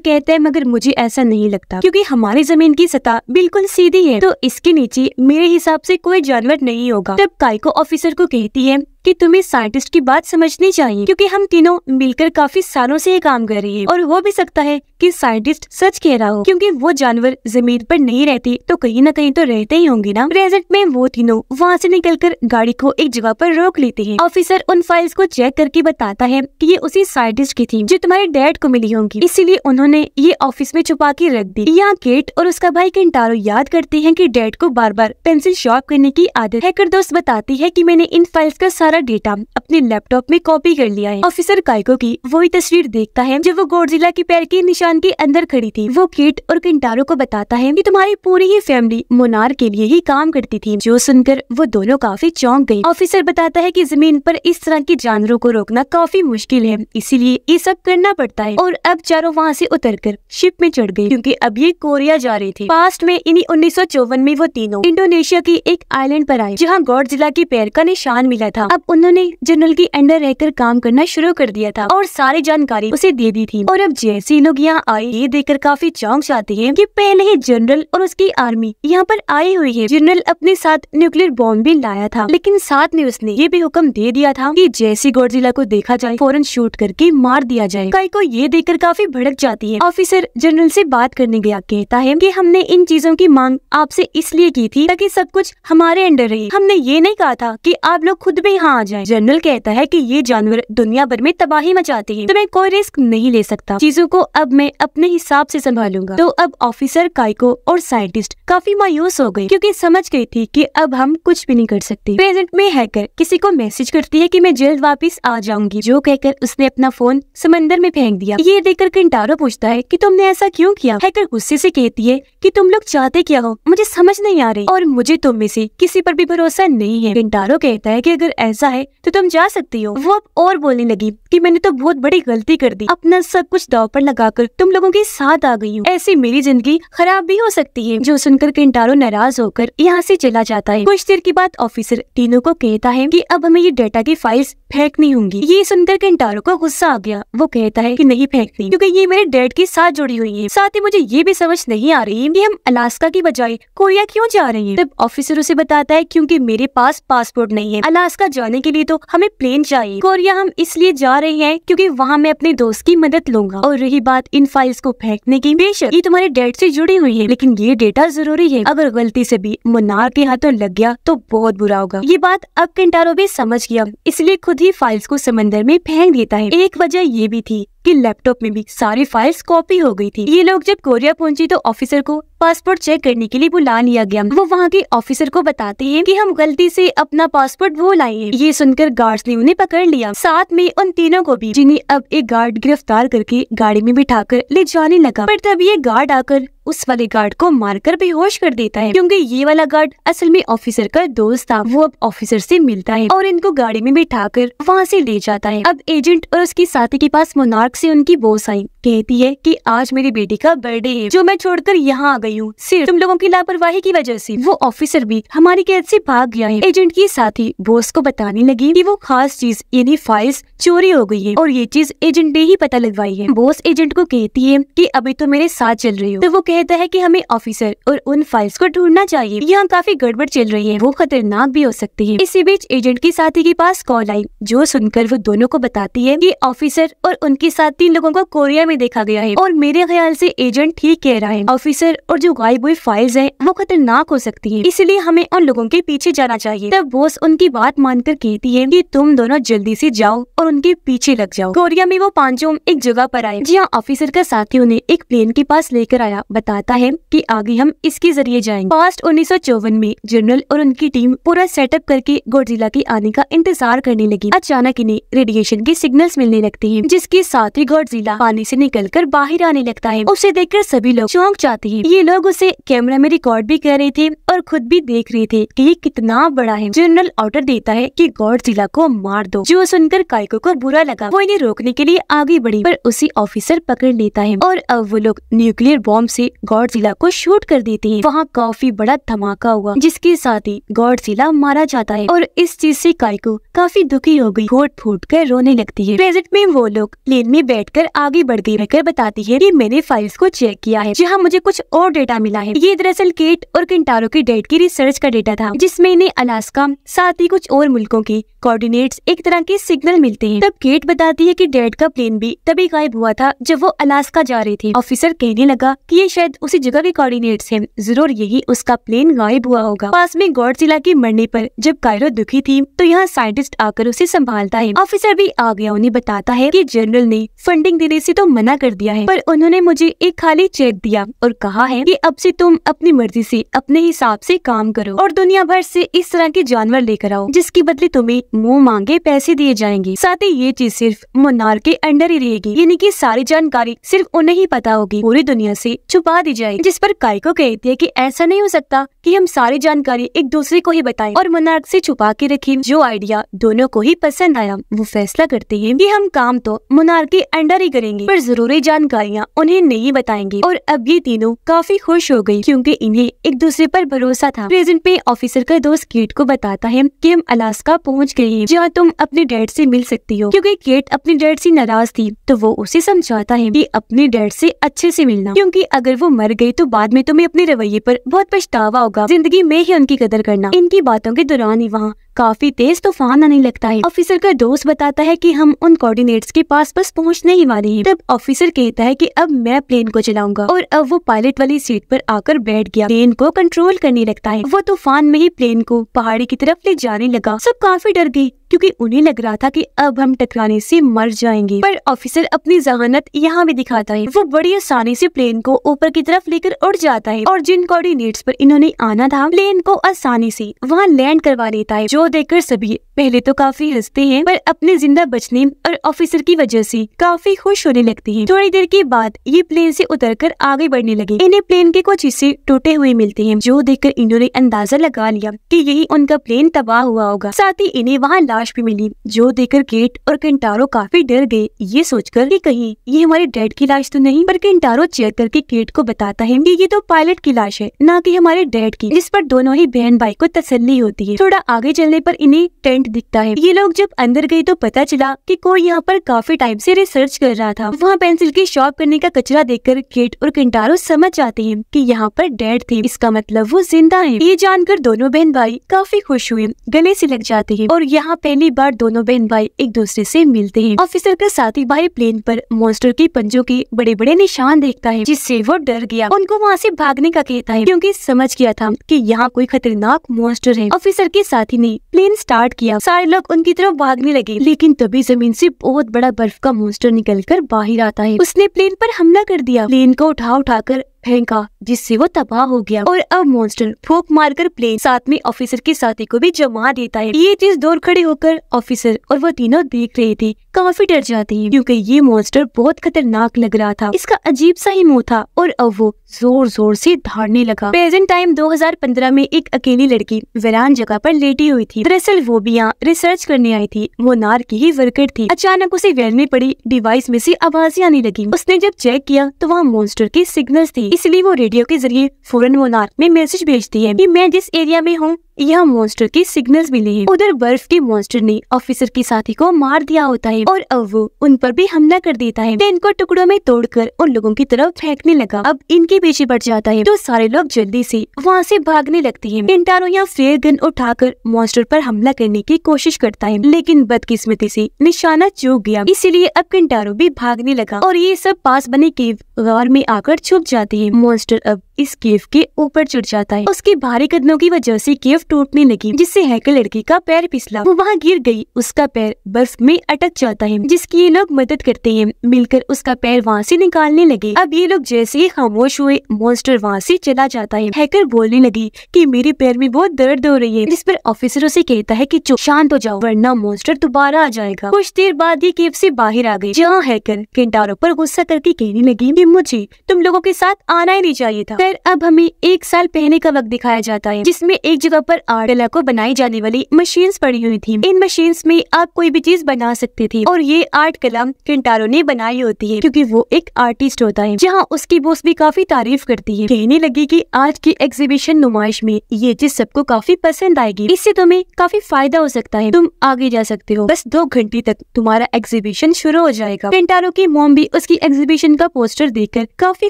कहता है मगर मुझे ऐसा नहीं लगता, क्योंकि हमारी जमीन की सतह बिल्कुल सीधी है, तो इसके नीचे मेरे हिसाब से कोई जानवर नहीं होगा। तब काइको ऑफिसर को कहती है कि तुम्हें साइंटिस्ट की बात समझनी चाहिए, क्योंकि हम तीनों मिलकर काफी सालों से ये काम कर रही है और हो भी सकता है कि साइंटिस्ट सच कह रहा हो, क्योंकि वो जानवर जमीन पर नहीं रहते तो कहीं न कहीं तो रहते ही होंगे ना। प्रेजेंट में वो तीनों वहाँ से निकलकर गाड़ी को एक जगह पर रोक लेते हैं। ऑफिसर उन फाइल्स को चेक करके बताता है कि ये उसी साइंटिस्ट की थी जो तुम्हारे डैड को मिली होंगी, इसीलिए उन्होंने ये ऑफिस में छुपा के रख दी। यहाँ केट और उसका भाई केंटारो याद करते हैं कि डैड को बार बार पेंसिल शॉर्प करने की आदत। हैकर दोस्त बताती है कि मैंने इन फाइल्स का सारा डेटा अपने लैपटॉप में कॉपी कर लिया है। ऑफिसर काइको की वही तस्वीर देखता है जब वो गॉडजिला के पैर के निशान के अंदर खड़ी थी। वो केट और केंटारो को बताता है कि तुम्हारी पूरी ही फैमिली मोनार के लिए ही काम करती थी, जो सुनकर वो दोनों काफी चौंक गए। ऑफिसर बताता है कि जमीन पर इस तरह के जानवरों को रोकना काफी मुश्किल है, इसीलिए ये सब करना पड़ता है। और अब चारों वहाँ से उतरकर शिप में चढ़ गए, क्योंकि अब ये कोरिया जा रहे थे। पास्ट में इन्हीं 1954 में वो तीनों इंडोनेशिया की एक आइलैंड पर आए जहाँ गॉडजिला के पैर का निशान मिला था। अब उन्होंने जनरल के अंडर रहकर काम करना शुरू कर दिया था और सारी जानकारी उसे दे दी थी। और अब जैसे लोग यहाँ आए ये देखकर काफी चौंक जाते हैं कि पहले ही जनरल और उसकी आर्मी यहाँ पर आई हुई है। जनरल अपने साथ न्यूक्लियर बॉम्ब भी लाया था, लेकिन साथ में उसने ये भी हुक्म दे दिया था कि जैसे गॉडजिला को देखा जाए फौरन शूट करके मार दिया जाए। काइको ये देखकर काफी भड़क जाती है। ऑफिसर जनरल से बात करने गया, कहता है कि हमने इन चीजों की मांग आपसे इसलिए की थी ताकि सब कुछ हमारे अंडर रहे, हमने ये नहीं कहा था कि आप लोग खुद भी यहाँ आ जाए। जनरल कहता है कि ये जानवर दुनिया भर में तबाही मचाते हैं, तो मैं कोई रिस्क नहीं ले सकता, चीजों को अब मैं अपने हिसाब से संभालूंगा। तो अब ऑफिसर काइको और साइंटिस्ट काफी मायूस हो गए, क्योंकि समझ गई थी कि अब हम कुछ भी नहीं कर सकते। प्रेजेंट में हैकर किसी को मैसेज करती है कि मैं जल्द वापस आ जाऊंगी, जो कहकर उसने अपना फोन समंदर में फेंक दिया। ये देखकर केंटारो पूछता है कि तुमने ऐसा क्यों किया। हैकर गुस्से से कहती है कि तुम लोग चाहते क्या हो, मुझे समझ नहीं आ रही और मुझे तुम में से किसी पर भी भरोसा नहीं है। केंटारो कहता है कि अगर ऐसा है तो तुम जा सकती हो। वो अब और बोलने लगी कि मैंने तो बहुत बड़ी गलती कर दी, अपना सब कुछ दांव पर लगाकर तुम लोगों के साथ आ गई हूँ, ऐसे मेरी जिंदगी खराब भी हो सकती है। जो सुनकर केंटारो नाराज होकर यहाँ से चला जाता है। कुछ देर के बाद ऑफिसर तीनों को कहता है कि अब हमें ये डेटा की फाइल्स फेंकनी होंगी। ये सुनकर केंटारो को गुस्सा आ गया। वो कहता है कि नहीं फेंकनी, क्योंकि ये मेरे डैड के साथ जुड़ी हुई है। साथ ही मुझे ये भी समझ नहीं आ रही कि हम अलास्का की बजाय कोरिया क्यों जा रहे हैं। तब ऑफिसर उसे बताता है क्योंकि मेरे पास पासपोर्ट नहीं है, अलास्का जाने के लिए तो हमें प्लेन चाहिए। कोरिया हम इसलिए जा रहे हैं क्योंकि वहाँ मैं अपने दोस्त की मदद लूंगा। और रही बात इन फाइल्स को फेंकने की, बेशक ये तुम्हारे डैड से जुड़ी हुई है, लेकिन ये डेटा जरूरी है। अगर गलती से भी मुन्नार के हाथों लग गया तो बहुत बुरा होगा। ये बात अब केंटारो भी समझ गया, इसलिए खुद ही फाइल्स को समंदर में फेंक देता है। एक वजह ये भी थी कि लैपटॉप में भी सारी फाइल्स कॉपी हो गई थी। ये लोग जब कोरिया पहुंची तो ऑफिसर को पासपोर्ट चेक करने के लिए बुला लिया गया। वो वहाँ के ऑफिसर को बताते हैं कि हम गलती से अपना पासपोर्ट भूल आए हैं। ये सुनकर गार्ड्स ने उन्हें पकड़ लिया, साथ में उन तीनों को भी, जिन्हें अब एक गार्ड गिरफ्तार करके गाड़ी में बिठाकर ले जाने लगा। पर तब ये गार्ड आकर उस वाले गार्ड को मारकर बेहोश कर देता है, क्योंकि ये वाला गार्ड असल में ऑफिसर का दोस्त था। वो अब ऑफिसर से मिलता है और इनको गाड़ी में बिठाकर वहाँ से ले जाता है। अब एजेंट और उसकी साथी के पास मोनार्क से उनकी बॉस आई, कहती है कि आज मेरी बेटी का बर्थडे है, जो मैं छोड़कर यहाँ आ गई हूँ सिर्फ तुम लोगों की लापरवाही की वजह से। वो ऑफिसर भी हमारी कैद से भाग गया है। एजेंट की साथी बॉस को बताने लगी कि वो खास चीज यानी फाइल्स चोरी हो गई है और ये चीज एजेंट ने ही पता लगवाई है। बॉस एजेंट को कहती है कि अभी तो मेरे साथ चल रही हो। तो वो कहता है कि हमें ऑफिसर और उन फाइल्स को ढूंढना चाहिए, यहाँ काफी गड़बड़ चल रही है, वो खतरनाक भी हो सकती है। इसी बीच एजेंट की साथी के पास कॉल आई, जो सुनकर वो दोनों को बताती है कि ऑफिसर और उनके साथ 3 लोगों को कोरिया में देखा गया है। और मेरे ख्याल से एजेंट ठीक कह रहा है, ऑफिसर और जो गायब हुई फाइल्स हैं वो खतरनाक हो सकती हैं, इसलिए हमें उन लोगों के पीछे जाना चाहिए। तब बॉस उनकी बात मानकर कहती है कि तुम दोनों जल्दी से जाओ और उनके पीछे लग जाओ। कोरिया में वो पांचों एक जगह पर आए, जहाँ ऑफिसर का साथी उन्हें एक प्लेन के पास लेकर आया। बताता है कि आगे हम इसके जरिए जाएंगे। पास्ट 1954 में जनरल और उनकी टीम पूरा सेटअप करके गॉडजिला के आने का इंतजार करने लगी। अचानक इन्हें रेडिएशन के सिग्नल्स मिलने लगते हैं, जिसके साथ ही गॉडजिला पानी से निकलकर बाहर आने लगता है। उसे देखकर सभी लोग चौंक जाते हैं। ये लोग उसे कैमरा में रिकॉर्ड भी कर रहे थे और खुद भी देख रहे थे कि ये कितना बड़ा है। जनरल ऑर्डर देता है कि गॉडजिला को मार दो। जो सुनकर काइको को बुरा लगा, वो इन्हें रोकने के लिए आगे बढ़ी, पर उसी ऑफिसर पकड़ लेता है और अब वो लोग न्यूक्लियर बॉम्ब से गॉडजिला को शूट कर देते हैं। वहाँ काफी बड़ा धमाका हुआ, जिसके साथ ही गॉडजिला मारा जाता है और इस चीज से काइको काफी दुखी हो गई, फूट फूट कर रोने लगती है। प्रेजेंट में वो लोग प्लेन में बैठकर आगे बढ़ गई। रहकर बताती है कि मैंने फाइल्स को चेक किया है, जहाँ मुझे कुछ और डेटा मिला है। ये दरअसल केट और केंटारो की डेट की रिसर्च का डेटा था, जिसमें इन्हें अलास्का साथ ही कुछ और मुल्कों की कोऑर्डिनेट्स एक तरह के सिग्नल मिलते हैं। तब केट बताती है कि डैड का प्लेन भी तभी गायब हुआ था जब वो अलास्का जा रहे थे। ऑफिसर कहने लगा कि ये शायद उसी जगह के कोऑर्डिनेट्स हैं, जरूर यही उसका प्लेन गायब हुआ होगा। पास में गॉडजिला के मरने पर जब कायरो दुखी थी तो यहाँ साइंटिस्ट आकर उसे संभालता है। ऑफिसर भी आ गया, उन्हें बताता है कि जनरल ने फंडिंग देने से तो मना कर दिया है, पर उन्होंने मुझे एक खाली चेक दिया और कहा है कि अब से तुम अपनी मर्जी से अपने हिसाब से काम करो और दुनिया भर से इस तरह के जानवर लेकर आओ, जिसके बदले तुम्हें मुंह मांगे पैसे दिए जाएंगे। साथ ही ये चीज सिर्फ मोनार्क के अंडर ही रहेगी, यानी कि सारी जानकारी सिर्फ उन्हें ही पता होगी, पूरी दुनिया से छुपा दी जाएगी। जिस पर काइको कहती है कि ऐसा नहीं हो सकता कि हम सारी जानकारी एक दूसरे को ही बताएं और मोनार्क से छुपा के रखें। जो आइडिया दोनों को ही पसंद आया, वो फैसला करते हैं कि हम काम तो मोनार्क के अंडर ही करेंगे, पर जरूरी जानकारियाँ उन्हें नहीं बताएंगे। और अब ये तीनों काफी खुश हो गयी, क्योंकि इन्हें एक दूसरे पर भरोसा था। प्रेजेंट में ऑफिसर का दोस्त केट को बताता है कि हम अलास्का पहुंच गए हैं, जहाँ तुम अपने डैड से मिल सकती हो। क्योंकि केट अपने डैड से नाराज थी, तो वो उसे समझाता है कि अपने डैड से अच्छे से मिलना, क्योंकि अगर वो मर गई तो बाद में तुम्हें अपने रवैये पर बहुत पछतावा होगा। जिंदगी में ही उनकी कदर करना। इनकी बातों के दौरान ही वहाँ काफी तेज तूफान आने लगता है। ऑफिसर का दोस्त बताता है कि हम उन कोऑर्डिनेट्स के पास बस पहुंचने ही वाले हैं। तब ऑफिसर कहता है कि अब मैं प्लेन को चलाऊंगा, और अब वो पायलट वाली सीट पर आकर बैठ गया, प्लेन को कंट्रोल करने लगता है। वो तूफान में ही प्लेन को पहाड़ी की तरफ ले जाने लगा। सब काफी डर गए, क्योंकि उन्हें लग रहा था कि अब हम टकराने से मर जाएंगे। पर ऑफिसर अपनी जहानत यहाँ भी दिखाता है। वो बड़ी आसानी से प्लेन को ऊपर की तरफ लेकर उड़ जाता है, और जिन कोऑर्डिनेट्स पर इन्होंने आना था, प्लेन को आसानी से वहाँ लैंड करवा लेता है। जो देखकर सभी पहले तो काफी हंसते हैं, पर अपने जिंदा बचने और ऑफिसर की वजह से काफी खुश होने लगते हैं। थोड़ी देर के बाद ये प्लेन से उतरकर आगे बढ़ने लगे। इन्हें प्लेन के कुछ हिस्से टूटे हुए मिलते हैं, जो देखकर इन्होंने अंदाजा लगा लिया कि यही उनका प्लेन तबाह हुआ होगा। साथ ही इन्हें वहाँ लाश भी मिली, जो देखकर केट और केंटारो काफी डर गए, ये सोचकर कि कहीं ये हमारे डैड की लाश तो नहीं। पर केंटारो चेक करके केट को बताता है कि ये तो पायलट की लाश है, ना कि हमारे डैड की। जिस पर दोनों ही बहन भाई को तसल्ली होती है। थोड़ा आगे चलने पर इन्हें टेंट दिखता है। ये लोग जब अंदर गए तो पता चला कि कोई यहाँ पर काफी टाइम से रिसर्च कर रहा था। वहाँ पेंसिल की शॉप करने का कचरा देखकर केट और केंटारो समझ जाते हैं कि यहाँ पर डैड थे, इसका मतलब वो जिंदा है। ये जानकर दोनों बहन भाई काफी खुश हुए, गले से लग जाते हैं, और यहाँ पहली बार दोनों बहन भाई एक दूसरे से मिलते हैं। ऑफिसर का साथी भाई प्लेन पर मॉन्स्टर के पंजों के बड़े बड़े निशान देखता है, जिससे वो डर गया। उनको वहाँ से भागने का कहता है, क्योंकि समझ गया था कि यहाँ कोई खतरनाक मॉन्स्टर है। ऑफिसर के साथी ने प्लेन स्टार्ट किया, सारे लोग उनकी तरफ भागने लगे, लेकिन तभी जमीन से बहुत बड़ा बर्फ का मॉन्स्टर निकलकर बाहर आता है। उसने प्लेन पर हमला कर दिया, प्लेन को उठाकर फेंका, जिससे वो तबाह हो गया। और अब मॉन्स्टर फूंक मारकर प्लेन साथ में ऑफिसर के साथी को भी जमा देता है। ये चीज दूर खड़े होकर ऑफिसर और वो तीनों देख रहे थे, काफी डर जाते हैं, क्योंकि ये मॉन्स्टर बहुत खतरनाक लग रहा था। इसका अजीब सा ही मुंह था, और अब वो जोर जोर से दौड़ने लगा। प्रेजेंट टाइम 2015 में एक अकेली लड़की वीरान जगह पर लेटी हुई थी। दरअसल वो भी यहाँ रिसर्च करने आई थी, वो नार की ही वर्कर थी। अचानक उसे वैन में पड़ी डिवाइस में से आवाजें आने लगी। उसने जब चेक किया तो वहाँ मॉन्स्टर के सिग्नल्स थे, इसलिए वो रेडियो के जरिए फौरन मोनार्क में मैसेज भेजती है कि मैं जिस एरिया में हूँ यहाँ मॉन्स्टर के सिग्नल्स मिले हैं। उधर बर्फ के मॉन्स्टर ने ऑफिसर के साथी को मार दिया होता है, और अब वो उन पर भी हमला कर देता है। प्लेन को टुकड़ों में तोड़कर उन लोगों की तरफ फेंकने लगा। अब इनके पीछे बढ़ जाता है, तो सारे लोग जल्दी से वहाँ से भागने लगते हैं। केंटारो यहाँ फ्लेयर गन उठाकर मॉन्स्टर पर हमला करने की कोशिश करता है, लेकिन बदकिस्मती से निशाना चूक गया, इसीलिए अब केंटारो भी भागने लगा, और ये सब पास बने केव गार में आकर छुप जाते हैं। मॉन्स्टर अब इस केव के ऊपर चढ़ जाता है। उसके भारी कदमों की वजह से केव बर्फ टूटने लगी, जिससे हैकर लड़की का पैर फिसला। वो वहाँ गिर गई, उसका पैर बर्फ में अटक जाता है, जिसकी ये लोग मदद करते हैं। मिलकर उसका पैर वहाँ से निकालने लगे। अब ये लोग जैसे ही खामोश हुए, मॉन्स्टर वहाँ से चला जाता है। हैकर बोलने लगी कि मेरे पैर में बहुत दर्द हो रही है, जिस पर ऑफिसर उसे कहता है कि चुप, शांत हो जाओ, वरना मॉन्स्टर दोबारा आ जाएगा। कुछ देर बाद ये केव से बाहर आ गई, जहाँ हैकर केंटारो पर गुस्सा करके कहने लगी कि मुझे तुम लोगों के साथ आना ही नहीं चाहिए था। फिर अब हमें 1 साल पहले का वक्त दिखाया जाता है, जिसमें एक जगह पर आर्ट कला को बनाई जाने वाली मशीन्स पड़ी हुई थी। इन मशीन्स में आप कोई भी चीज बना सकते थे, और ये आर्ट कला केंटारो ने बनाई होती है, क्योंकि वो एक आर्टिस्ट होता है। जहाँ उसकी बॉस भी काफी तारीफ करती है, कहने लगी कि आज की एग्जीबिशन नुमाइश में ये चीज सबको काफी पसंद आएगी, इससे तुम्हें काफी फायदा हो सकता है, तुम आगे जा सकते हो, बस 2 घंटे तक तुम्हारा एग्जीबिशन शुरू हो जाएगा। केंटारो की मॉम भी उसकी एग्जीबिशन का पोस्टर देखकर काफी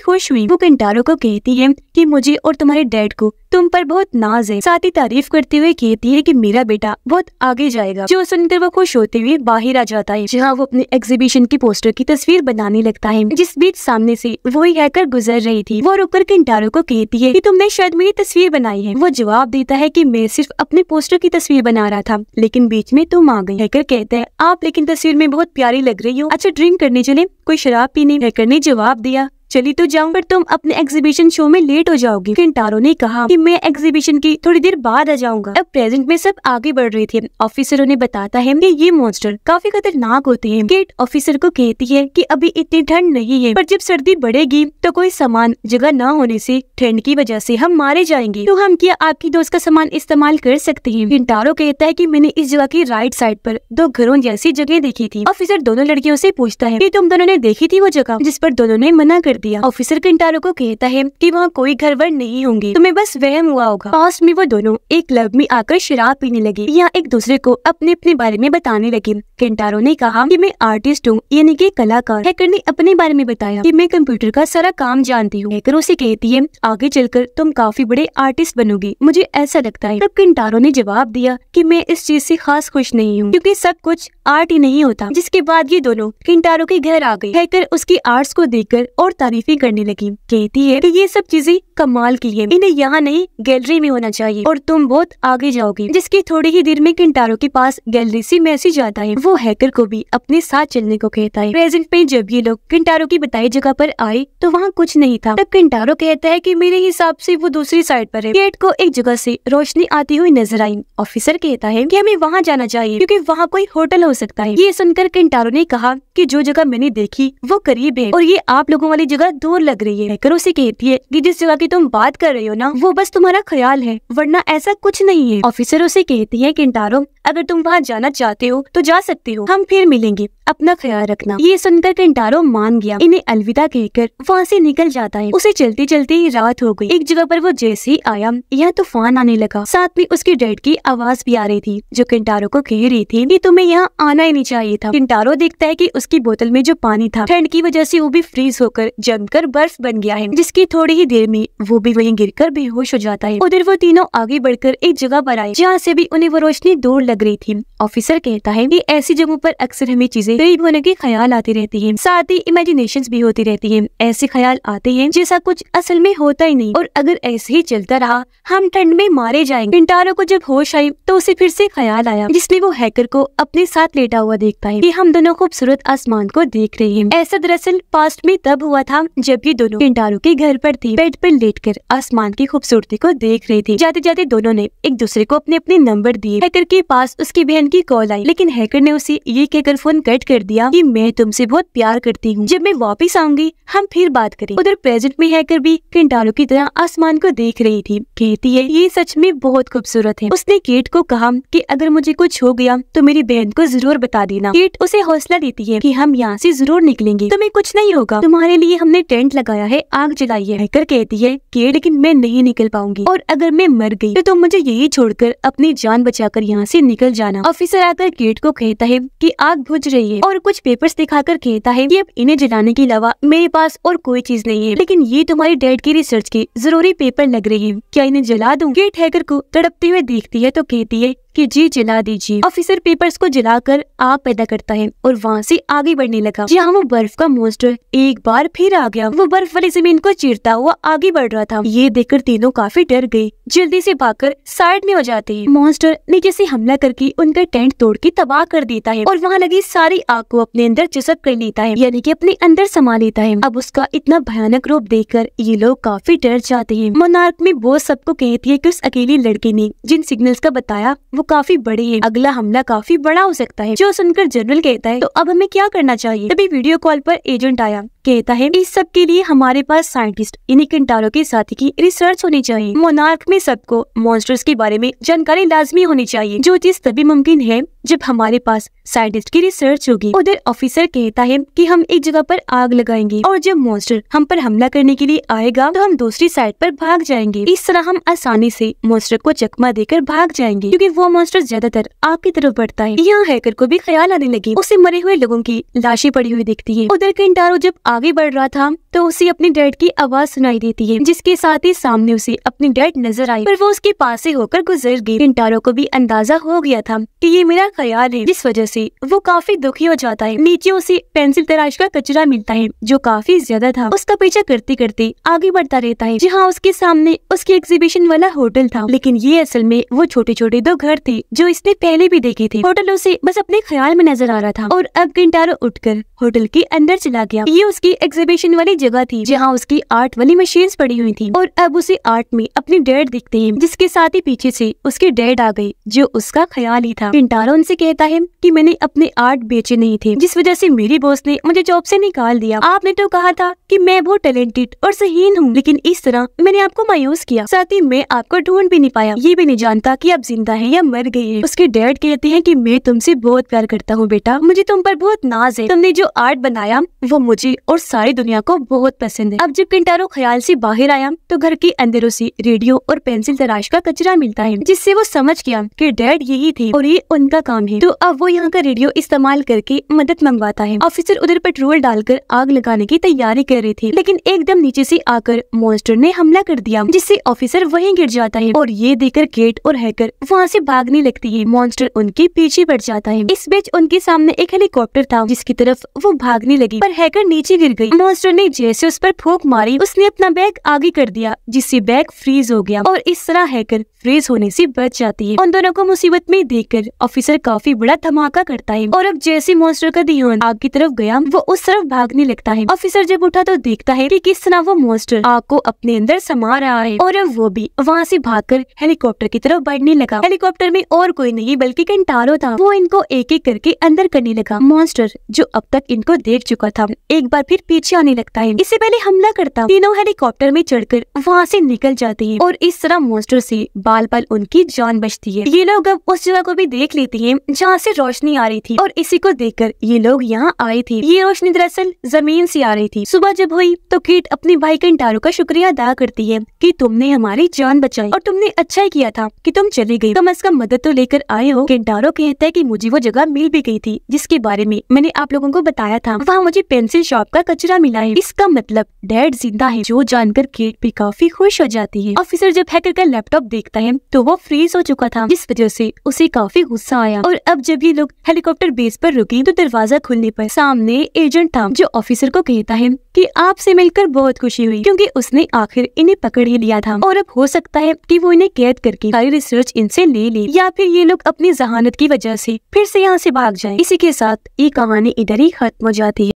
खुश हुई। वो केंटारो को कहती है कि मुझे और तुम्हारे डैड को तुम पर बहुत नाज है, साथ ही तारीफ करते हुए कहती है कि मेरा बेटा बहुत आगे जाएगा। जो सुनकर वो खुश होते हुए बाहर आ जाता है, जहाँ वो अपने एग्जीबिशन की पोस्टर की तस्वीर बनाने लगता है। जिस बीच सामने से वही हैकर गुजर रही थी, वो रुककर केंटारो को कहती है कि तुमने शायद मेरी तस्वीर बनाई है। वो जवाब देता है कि मैं सिर्फ अपने पोस्टर की तस्वीर बना रहा था, लेकिन बीच में तुम आ गई। हैकर कहता है आप लेकिन तस्वीर में बहुत प्यारी लग रही हो, अच्छा ड्रिंक करने चले, कोई शराब पीने? हैकर ने जवाब दिया चली तो जाऊं, पर तुम अपने एग्जीबिशन शो में लेट हो जाओगी। केंटारो ने कहा कि मैं एग्जीबिशन की थोड़ी देर बाद आ जाऊंगा। अब प्रेजेंट में सब आगे बढ़ रही थी। ऑफिसर उन्हें बताता है कि ये मॉन्स्टर काफी खतरनाक होते हैं। केट ऑफिसर को कहती है कि अभी इतनी ठंड नहीं है, पर जब सर्दी बढ़ेगी तो कोई सामान जगह न होने से ठंड की वजह से हम मारे जाएंगे, तो हम क्या आपकी दोस्त का सामान इस्तेमाल कर सकते हैं? केंटारो कहता है कि मैंने इस जगह की राइट साइड पर 2 घरों जैसी जगह देखी थी। ऑफिसर दोनों लड़कियों से पूछता है कि तुम दोनों ने देखी थी वो जगह, जिस पर दोनों ने मना कर दिया। ऑफिसर केंटारो को कहता है कि वहाँ कोई घर वर नहीं होंगे, तुम्हें बस वहम हुआ होगा। पास में वो दोनों एक क्लब में आकर शराब पीने लगे, यहाँ एक दूसरे को अपने अपने बारे में बताने लगे। केंटारो ने कहा कि मैं आर्टिस्ट हूँ, यानी कि कलाकार। हैकर ने अपने बारे में बताया कि मैं कंप्यूटर का सारा काम जानती हूँ। हैकर उसे कहती है आगे चलकर तुम काफी बड़े आर्टिस्ट बनोगी, मुझे ऐसा लगता है। तब केंटारो ने जवाब दिया कि मैं इस चीज से खास खुश नहीं हूँ, क्योंकि सब कुछ आर्ट ही नहीं होता। जिसके बाद ये दोनों केंटारो के घर आ गए। हैकर उसकी आर्ट्स को देखकर और तारीफें करने लगी, कहती है कि ये सब चीजें कमाल की है, इन्हें यहाँ नहीं गैलरी में होना चाहिए और तुम बहुत आगे जाओगी। जिसकी थोड़ी ही देर में केंटारो के पास गैलरी से मैसेज आता है। वो हैकर को भी अपने साथ चलने को कहता है। प्रेजेंट में जब ये लोग केंटारो की बताई जगह पर आए तो वहाँ कुछ नहीं था। तब केंटारो कहता है कि मेरे हिसाब से वो दूसरी साइड पर है। केट को एक जगह से रोशनी आती हुई नजर आई। ऑफिसर कहता है कि हमें वहाँ जाना चाहिए, क्योंकि वहाँ कोई होटल हो सकता है। ये सुनकर केंटारो ने कहा कि जो जगह मैंने देखी वो करीब है और ये आप लोगों वाली जगह दूर लग रही है। हैकर उसे कहती है कि जिस जगह की तुम बात कर रही हो ना, वो बस तुम्हारा ख्याल है, वरना ऐसा कुछ नहीं है। ऑफिसर उसे कहती है केंटारो अगर तुम वहाँ जाना चाहते हो तो जा सकते हो, हम फिर मिलेंगे, अपना ख्याल रखना। ये सुनकर केंटारो मान गया। इन्हें अलविदा कहकर वहाँ से निकल जाता है। उसे चलते चलते ही रात हो गई। एक जगह पर वो जैसे ही आया, यहाँ तूफान आने लगा। साथ में उसके डैड की आवाज भी आ रही थी, जो केंटारो को कह रही थी कि तुम्हें यहाँ आना ही नहीं चाहिए था। केंटारो देखता है कि उसकी बोतल में जो पानी था, ठंड की वजह से वो भी फ्रीज होकर जमकर बर्फ बन गया है, जिसकी थोड़ी ही देर में वो भी वहीं गिरकर बेहोश हो जाता है। उधर वो तीनों आगे बढ़कर एक जगह पर आए, जहाँ से भी उन्हें वो रोशनी दूर लग रही थी। ऑफिसर कहता है कि ऐसी जगहों पर अक्सर हमें चीजें करीब होने के ख्याल आते रहती हैं, साथ ही इमेजिनेशंस भी होती रहती हैं। ऐसे ख्याल आते हैं जैसा कुछ असल में होता ही नहीं, और अगर ऐसे ही चलता रहा हम ठंड में मारे जाएंगे। केंटारो को जब होश आई तो उसे फिर से ख्याल आया, जिसमें वो हैकर को अपने साथ लेटा हुआ देखता है कि हम दोनों खूबसूरत आसमान को देख रहे हैं। ऐसा दरअसल पास्ट में तब हुआ था जब ये दोनों केंटारो के घर पर थे, बेड पर लेटकर आसमान की खूबसूरती को देख रहे थे। जाते जाते दोनों ने एक दूसरे को अपने अपने नंबर दिए। हैकर के पास उसकी बहन की कॉल आई, लेकिन हैकर ने उसे ये कहकर फोन कट कर दिया कि मैं तुमसे बहुत प्यार करती हूँ, जब मैं वापस आऊंगी हम फिर बात करें। उधर प्रेजेंट में हैकर भी केंटारो की तरह आसमान को देख रही थी। कहती है ये सच में बहुत खूबसूरत है। उसने केट को कहा कि अगर मुझे कुछ हो गया तो मेरी बहन को जरूर बता देना। केट उसे हौसला देती है कि हम यहाँ से जरूर निकलेंगे, तुम्हें कुछ नहीं होगा, तुम्हारे लिए हमने टेंट लगाया है, आग जलाई है। हैकर कहती है कि लेकिन मैं नहीं निकल पाऊंगी, और अगर मैं मर गई तो तुम मुझे यही छोड़कर अपनी जान बचाकर यहाँ से निकल जाना। ऑफिसर आकर केट को कहता है कि आग बुझ रही है और कुछ पेपर्स दिखाकर कहता है कि अब इन्हें जलाने के अलावा मेरे पास और कोई चीज नहीं है, लेकिन ये तुम्हारी डैड की रिसर्च के जरूरी पेपर लग रही है, क्या इन्हें जला दूं? केट हैकर को तड़पते हुए देखती है तो कहती है कि जी जला दीजिए। ऑफिसर पेपर्स को जलाकर आग पैदा करता है और वहाँ से आगे बढ़ने लगा। जहाँ वो बर्फ का मॉन्स्टर एक बार फिर आ गया। वो बर्फ वाली जमीन को चीरता हुआ आगे बढ़ रहा था। ये देखकर तीनों काफी डर गए, जल्दी से भागकर साइड में हो जाते हैं। मॉन्स्टर नीचे से हमला करके उनका टेंट तोड़ के तबाह कर देता है और वहाँ लगी सारी आग को अपने अंदर जज़ब कर लेता है, यानी कि अपने अंदर समा लेता है। अब उसका इतना भयानक रूप देखकर ये लोग काफी डर जाते हैं। मोनार्क में वो सबको कहती है कि उस अकेले लड़के ने जिन सिग्नल्स का बताया वो काफी बड़े हैं, अगला हमला काफी बड़ा हो सकता है। जो सुनकर जनरल कहता है तो अब हमें क्या करना चाहिए। तभी वीडियो कॉल पर एजेंट आया, कहता है इस सब के लिए हमारे पास साइंटिस्ट यानी केंटारो के साथी की रिसर्च होनी चाहिए। मोनार्क में सबको मॉन्स्टर्स के बारे में जानकारी लाजमी होनी चाहिए, जो चीज तभी मुमकिन है जब हमारे पास साइंटिस्ट की रिसर्च होगी। उधर ऑफिसर कहता है कि हम एक जगह पर आग लगाएंगे और जब मॉन्स्टर हम पर हमला करने के लिए आएगा तो हम दूसरी साइड पर भाग जाएंगे। इस तरह हम आसानी से मॉन्स्टर को चकमा देकर भाग जाएंगे, क्योंकि वो मॉन्स्टर ज्यादातर आग की तरफ बढ़ता है। यहाँ हैकर को भी ख्याल आने लगी, उसे मरे हुए लोगों की लाशें पड़ी हुई दिखती है। उधर केंटारो जब आगे बढ़ रहा था तो उसे अपनी डैड की आवाज सुनाई देती है, जिसके साथ ही सामने उसे अपनी डैड नजर आई, पर वो उसके पास से होकर गुजर गई। केंटारो को भी अंदाजा हो गया था कि ये मेरा ख्याल है, जिस वजह से वो काफी दुखी हो जाता है। नीचे उसे पेंसिल तराश का कचरा मिलता है जो काफी ज्यादा था। उसका पीछा करते करते आगे बढ़ता रहता है, जहाँ उसके सामने उसकी एग्जीबिशन वाला होटल था, लेकिन ये असल में वो छोटे छोटे दो घर थे जो इसने पहले भी देखे थे। होटल उसे बस अपने ख्याल में नजर आ रहा था और अब केंटारो उठकर होटल के अंदर चला गया। ये उसकी एग्जीबिशन वाली जगह थी जहाँ उसकी आर्ट वाली मशीन्स पड़ी हुई थी और अब उसे आर्ट में अपनी डैड दिखते हैं, जिसके साथ ही पीछे से उसके डैड आ गए जो उसका ख्याल ही था। केंटारो उनसे कहता है कि मैंने अपने आर्ट बेचे नहीं थे, जिस वजह से मेरी बॉस ने मुझे जॉब से निकाल दिया। आपने तो कहा था कि मैं बहुत टैलेंटेड और सहीन हूँ, लेकिन इस तरह मैंने आपको मायूस किया। साथ ही मैं आपको ढूंढ भी नहीं पाया, ये भी नहीं जानता कि आप जिंदा हैं या मर गए हैं। उसके डैड कहते हैं कि मैं तुमसे बहुत प्यार करता हूँ बेटा, मुझे तुम पर बहुत नाज है। तुमने जो आर्ट बनाया वो मुझे और सारी दुनिया को बहुत पसंद है। अब जब केंटारो ख्याल से बाहर आया तो घर के अंदर उसे रेडियो और पेंसिल तराश का कचरा मिलता है, जिससे वो समझ गया कि डैड यही थे और ये उनका काम है। तो अब वो यहाँ का रेडियो इस्तेमाल करके मदद मंगवाता है। ऑफिसर उधर पेट्रोल डालकर आग लगाने की तैयारी कर रहे थे, लेकिन एकदम नीचे से आकर मॉन्स्टर ने हमला कर दिया, जिससे ऑफिसर वहीं गिर जाता है और ये देखकर केट और हैकर वहाँ से भागने लगती है। मॉन्स्टर उनके पीछे बढ़ जाता है। इस बीच उनके सामने एक हेलीकॉप्टर था जिसकी तरफ वो भागने लगी, पर हैकर नीचे गिर गई। मॉन्स्टर ने जैसे उस पर फूंक मारी, उसने अपना बैग आगे कर दिया, जिससे बैग फ्रीज हो गया और इस तरह हैकर फ्रीज होने से बच जाती है। उन दोनों को मुसीबत में देखकर ऑफिसर काफी बड़ा धमाका करता है और अब जैसे मॉन्स्टर का ध्यान आग की तरफ गया वो उस तरफ भागने लगता है। ऑफिसर जब उठा तो देखता है कि किस तरह वो मॉन्स्टर आग को अपने अंदर समा रहा है और अब वो भी वहाँ से भागकर हेलीकॉप्टर की तरफ बढ़ने लगा। हेलीकॉप्टर में और कोई नहीं बल्कि केंटारो था। वो इनको एक एक करके अंदर करने लगा। मॉन्स्टर जो अब तक इनको देख चुका था एक बार फिर पीछे आने लगता है, इससे पहले हमला करता। तीनों हेलीकॉप्टर में चढ़कर वहाँ से निकल जाते हैं और इस तरह मॉन्स्टर से बाल बाल उनकी जान बचती है। ये लोग अब उस जगह को भी देख लेते हैं जहाँ से रोशनी आ रही थी और इसी को देखकर ये लोग यहाँ आए थे। ये रोशनी दरअसल जमीन से आ रही थी। सुबह जब हुई तो केट अपने भाई केंटारो का शुक्रिया अदा करती है कि तुमने हमारी जान बचाई और तुमने अच्छा ही किया था कि तुम चले गए, कम से कम मदद तो लेकर आए हो। केंटारो कहता है कि मुझे वो जगह मिल भी गई थी जिसके बारे में मैंने आप लोगों को बताया था। वहाँ मुझे पेंसिल शॉप का कचरा मिला है, इसका मतलब डैड जिंदा है, जो जानकर केट भी काफी खुश हो जाती है। ऑफिसर जब हैकर का लैपटॉप देखता है तो वो फ्रीज हो चुका था, जिस वजह से उसे काफी गुस्सा आया और अब जब ये लोग हेलीकॉप्टर बेस पर रुके तो दरवाजा खुलने पर सामने एजेंट था जो ऑफिसर को कहता है कि आपसे मिलकर बहुत खुशी हुई, क्योंकि उसने आखिर इन्हें पकड़ ही लिया था और अब हो सकता है कि वो इन्हें कैद करके सारी रिसर्च इनसे ले ले या फिर ये लोग अपनी जहानत की वजह से फिर से यहाँ से भाग जाएं। इसी के साथ ये कहानी इधर ही खत्म हो जाती है।